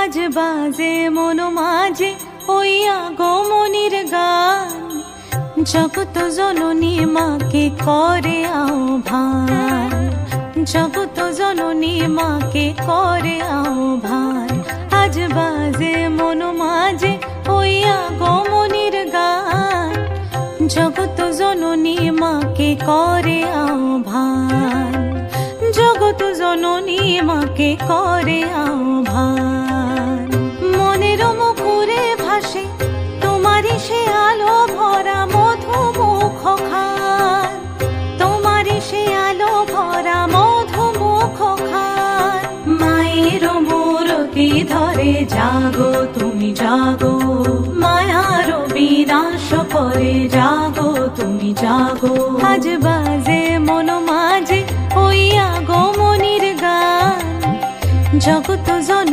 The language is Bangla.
আজ বাজে মন মাঝে ওই আগমনীর গান, জগত জননী মাকে করে আহ্বান, জগত জননী মাকে করে আহ্বান। আজ বাজে মন মাঝে ওই আগমনীর গান, জগত জননী মাকে করে আহ্বান, জগত জননী মাকে করে আহ্বান। মনের মুখরে ভাসে তোমারই সে আলো ভরা মধুমুখ খান, তোমারই সে আলো ভরা মধুমুখ খান। মায়ের মূরতি ধরে জাগো তুমি জাগো, মায়ার বিনাশ করে জাগো তুমি জাগো। আজ বাজে মন মাঝে ওই আগমনীর গান, জগত জন